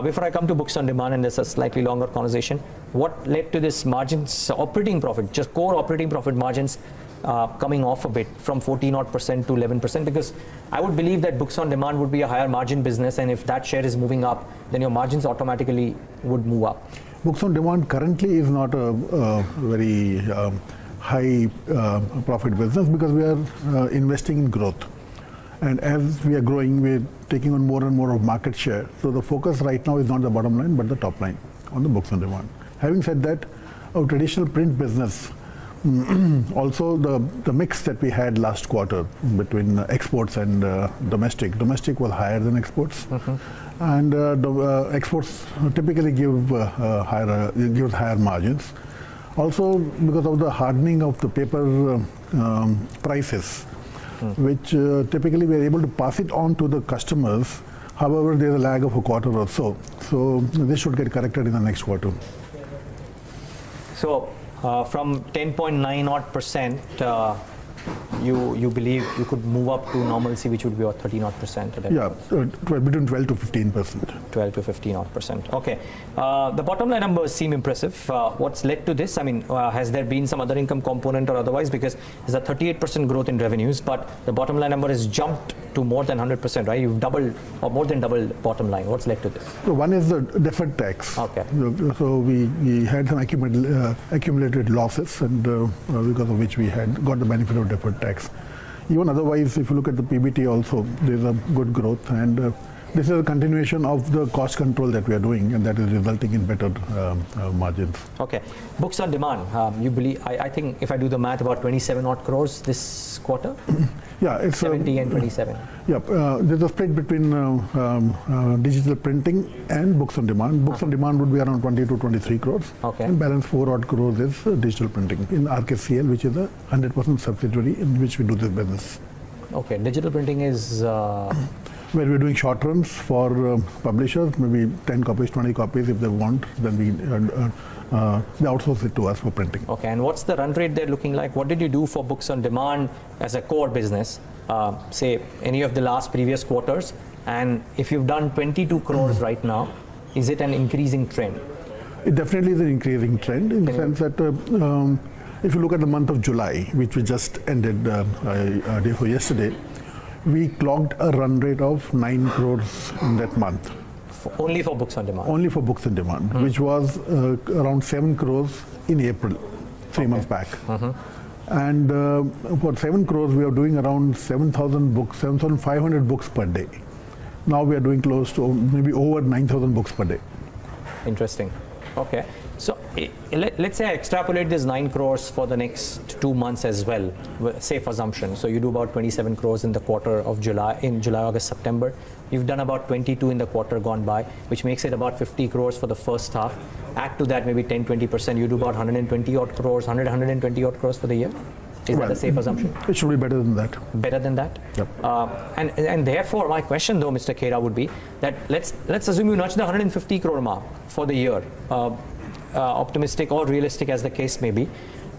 Before I come to books on demand, and this is a slightly longer conversation, what led to this margins, operating profit, just core operating profit margins coming off a bit from 14% to 11%? Because I would believe that books on demand would be a higher margin business, and if that share is moving up, then your margins automatically would move up. Books on demand currently is not a very high profit business because we are investing in growth. And as we are growing, we're taking on more and more of market share. So the focus right now is not the bottom line, but the top line on the books on demand. Having said that, our traditional print business, also the mix that we had last quarter between exports and domestic was higher than exports. And the exports typically give higher margins. Also because of the hardening of the paper prices, which typically we are able to pass it on to the customers. However, there's a lag of a quarter or so. So this should get corrected in the next quarter. So from 10.9 odd percent, you believe you could move up to normalcy, which would be about 13 odd percent? Yeah, between 12 to 15%. 12 to 15 odd percent. Okay. The bottom line numbers seem impressive. What's led to this? I mean, has there been some other income component or otherwise? Because there's a 38% growth in revenues, but the bottom line number has jumped to more than 100%, right? You've doubled or more than doubled bottom line. What's led to this? So one is the deferred tax. Okay. So we had some accumulated losses, and because of which we had got the benefit of deferred tax. Even otherwise, if you look at the PBT also, there's a good growth, and this is a continuation of the cost control that we are doing, and that is resulting in better margins. Okay. Books on demand, you believe, I think if I do the math, about 27 odd crores this quarter? Yeah, it's 70 and 27. Yeah, there's a split between digital printing and books on demand. Books on demand would be around 20 to 23 crores. Okay. And balance 4 odd crores is digital printing in RKCL, which is a 100% subsidiary in which we do this business. Okay, digital printing is where we're doing short runs for publishers, maybe 10 copies, 20 copies if they want, then they outsource it to us for printing. Okay, and what's the run rate they're looking like? What did you do for books on demand as a core business, say any of the last previous quarters? And if you've done 22 crores right now, is it an increasing trend? It definitely is an increasing trend in the sense that if you look at the month of July, which we just ended day before yesterday, we clocked a run rate of 9 crores in that month. Only for books on demand? Only for books on demand, which was around 7 crores in April, 3 months back. And for 7 crores, we are doing around 7,000 books, 7,500 books per day. Now we are doing close to maybe over 9,000 books per day. Interesting. Okay. So let's say I extrapolate this 9 crores for the next 2 months as well, safe assumption. So you do about 27 crores in the quarter of July, August, September. You've done about 22 in the quarter gone by, which makes it about 50 crores for the first half. Add to that maybe 10-20%, you do about 120 odd crores, 120 odd crores for the year. Is that a safe assumption? It should be better than that. Better than that? Yep. And therefore, my question though, Mr. Khera, would be that let's assume you notch the 150 crore mark for the year. Optimistic or realistic as the case may be,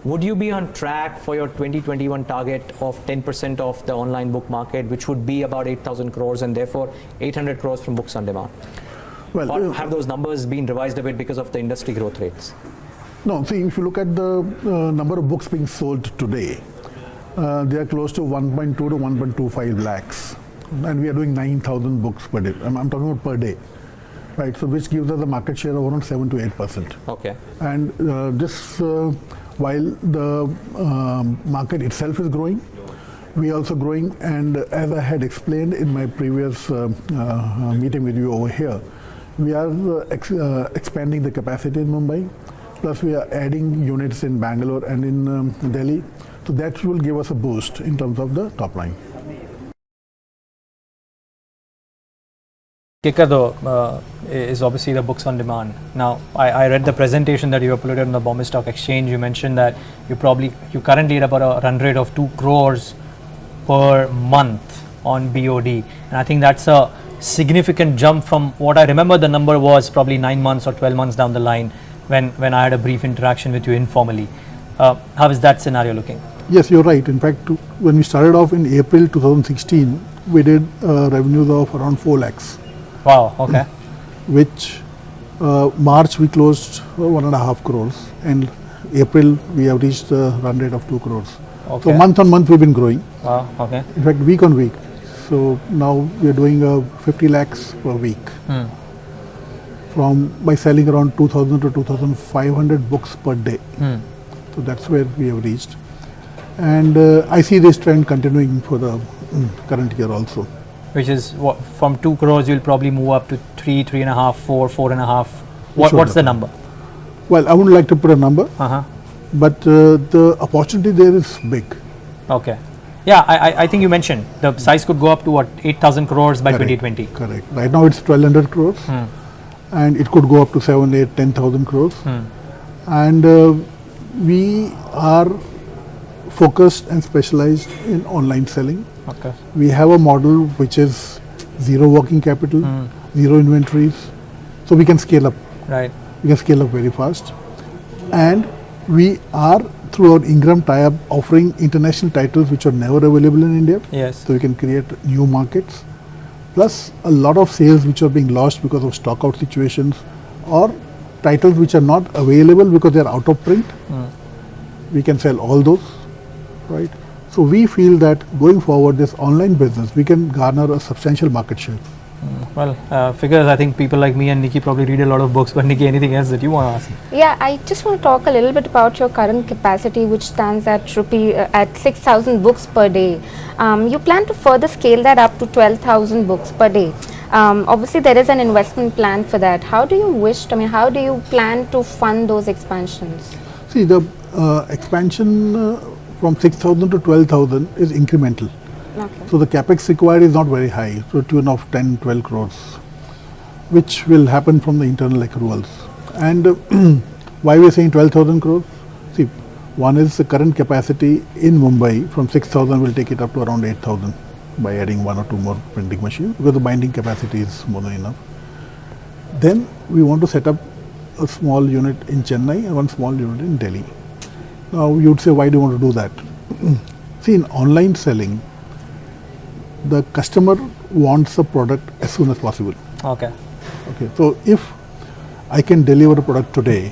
would you be on track for your 2021 target of 10% of the online book market, which would be about 8,000 crores and therefore 800 crores from books on demand? Well, or have those numbers been revised a bit because of the industry growth rates? No, see, if you look at the number of books being sold today, they are close to 1.2 to 1.25 lakhs. And we are doing 9,000 books per day. I'm talking about per day. Right, so which gives us a market share of around 7 to 8%. Okay. And this, while the market itself is growing, We are also growing, and as I had explained in my previous meeting with you over here, we are expanding the capacity in Mumbai, plus we are adding units in Bangalore and in Delhi. So that will give us a boost in terms of the top line. Kicker though is obviously the books on demand. Now, I read the presentation that you uploaded on the Bombay Stock Exchange. You mentioned that you currently at about a run rate of 2 crores per month on BOD, and I think that's a significant jump from what I remember the number was probably 9 months or 12 months down the line when I had a brief interaction with you informally. How is that scenario looking? Yes, you're right. In fact, when we started off in April 2016, we did revenues of around 4 lakhs. Wow, okay. Which March we closed 1.5 crores, and April we have reached a run rate of 2 crores. Okay. So month on month we've been growing. Wow, okay. In fact, week on week. So now we are doing 50 lakhs per week. By selling around 2,000 to 2,500 books per day. So that's where we have reached. And I see this trend continuing for the current year also. Which is what, from 2 crores you'll probably move up to 3, 3.5, 4, 4.5. What's the number? Well, I wouldn't like to put a number, but the opportunity there is big. Okay. Yeah, I think you mentioned the size could go up to what, 8,000 crores by 2020. Correct. Right now it's 1,200 crores and it could go up to 7, 8, 10,000 crores. And we are focused and specialized in online selling. Okay. We have a model which is zero working capital, zero inventories, so we can scale up. Right. We can scale up very fast, and we are through our Ingram tie-up offering international titles which are never available in India. Yes. So we can create new markets, plus a lot of sales which are being lost because of stockout situations or titles which are not available because they are out of print. We can sell all those, right? So we feel that going forward, this online business, we can garner a substantial market share. Well, figures, I think people like me and Nikki probably read a lot of books, but Nikki, anything else that you want to ask? Yeah, I just want to talk a little bit about your current capacity, which stands at 6,000 books per day. You plan to further scale that up to 12,000 books per day. Obviously, there is an investment plan for that. How do you plan to fund those expansions? See, the expansion from 6,000 to 12,000 is incremental. Okay. So the capex required is not very high, so tune of 10, 12 crores, which will happen from the internal accruals. And why we are saying 12,000 crores? See, one is the current capacity in Mumbai from 6,000 will take it up to around 8,000 by adding 1 or 2 more printing machines, because the binding capacity is more than enough. Then we want to set up a small unit in Chennai and one small unit in Delhi. Now you would say, why do you want to do that? See, in online selling, the customer wants a product as soon as possible. Okay. Okay. So if I can deliver a product today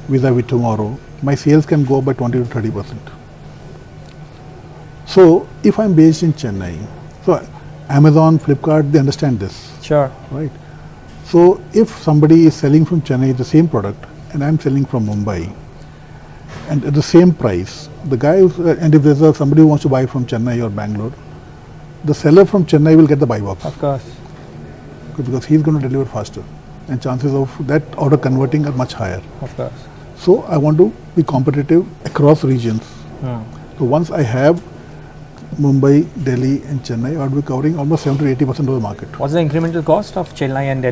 vis-a-vis tomorrow, my sales can go up by 20 to 30%. So if I'm based in Chennai, so Amazon, Flipkart, they understand this. Sure. Right. So if somebody is selling from Chennai the same product and I'm selling from Mumbai, and at the same price, the guy, and if there's somebody who wants to buy from Chennai or Bangalore, the seller from Chennai will get the buy box. Of course. Because he's going to deliver faster, and chances of that order converting are much higher. Of course. So I want to be competitive across regions. So once I have Mumbai, Delhi and Chennai, I'll be covering almost 70 to 80% of the market. What's the incremental cost of Chennai and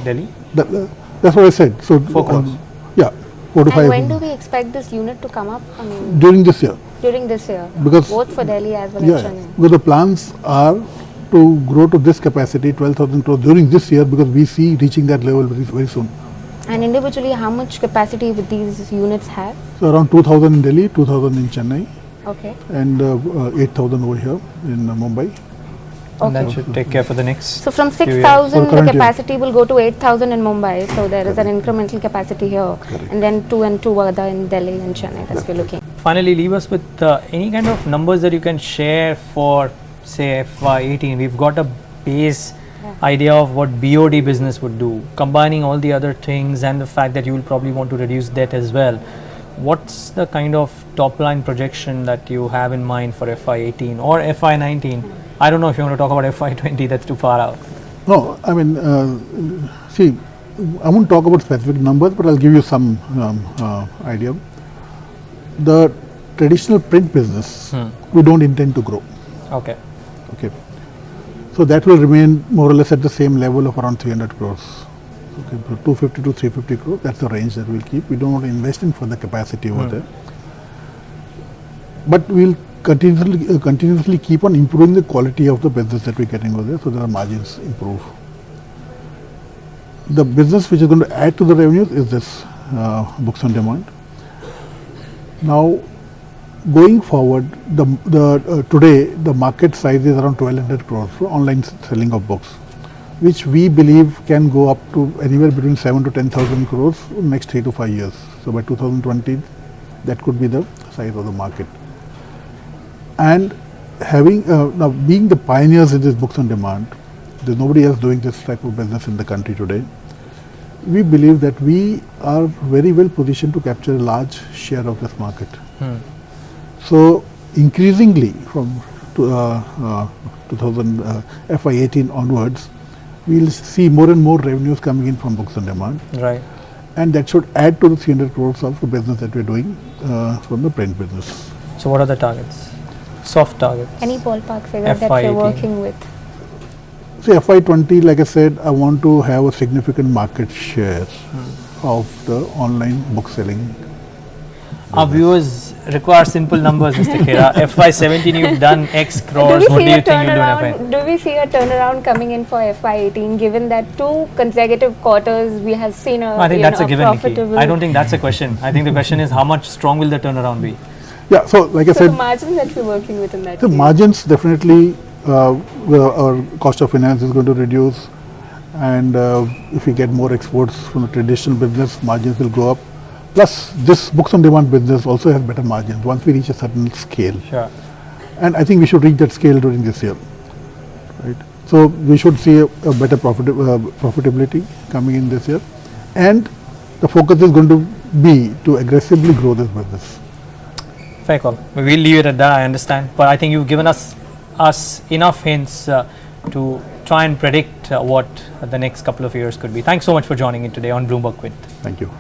Delhi? That's what I said. So 4 crores. Yeah, 4 to 5. And when do we expect this unit to come up? During this year. During this year, because both for Delhi as well as Chennai. Because the plans are to grow to this capacity, 12,000 crores during this year, because we see reaching that level very, very soon. And individually, how much capacity would these units have? So around 2,000 in Delhi, 2,000 in Chennai, okay, and 8,000 over here in Mumbai. And that should take care for the next. So from 6,000, the capacity will go to 8,000 in Mumbai. So there is an incremental capacity here, and then 2 and 2 other in Delhi and Chennai. That's what we're looking. Finally, leave us with any kind of numbers that you can share for, say, FY18. We've got a base idea of what BOD business would do, combining all the other things and the fact that you will probably want to reduce debt as well. what's the kind of top line projection that you have in mind for FY18 or FY19? I don't know if you want to talk about FY20, that's too far out. No, I mean, see, I won't talk about specific numbers, but I'll give you some idea. The traditional print business, we don't intend to grow. Okay. Okay. So that will remain more or less at the same level of around 300 crores. Okay, 250 to 350 crores, that's the range that we'll keep. We don't want to invest in further capacity over there. But we'll continuously keep on improving the quality of the business that we're getting over there so that our margins improve. The business which is going to add to the revenues is this books on demand. Now, going forward, today the market size is around 1200 crores for online selling of books, which we believe can go up to anywhere between 7 to 10,000 crores in the next 3 to 5 years. So by 2020, that could be the size of the market. And having now being the pioneers in this books on demand, there's nobody else doing this type of business in the country today. We believe that we are very well positioned to capture a large share of this market. So increasingly from FY18 onwards, we'll see more and more revenues coming in from books on demand. Right. And that should add to the 300 crores of the business that we're doing from the print business. So what are the targets? Soft targets? Any ballpark figure that you're working with? See, FY20, like I said, I want to have a significant market share of the online book selling. Our viewers require simple numbers, Mr. Khera. FY17 you've done X crores, what do you think you'll do in FY? Do we see a turnaround coming in for FY18 given that 2 consecutive quarters we have seen a I think that's a given, Nikki. profitable... I don't think that's a question. I think the question is how much strong will the turnaround be? Yeah, so like I said... the margins that we're working with in that The case. margins definitely, our cost of finance is going to reduce, and if we get more exports from the traditional business, margins will go up. Plus, this books on demand business also has better margins once we reach a certain scale. Sure. And I think we should reach that scale during this year. Right. So we should see a better profitability coming in this year, and the focus is going to be to aggressively grow this business. Fair call. We'll leave it at that, I understand. But I think you've given us enough hints to try and predict what the next couple of years could be. Thanks so much for joining in today on Bloomberg Quint. Thank you.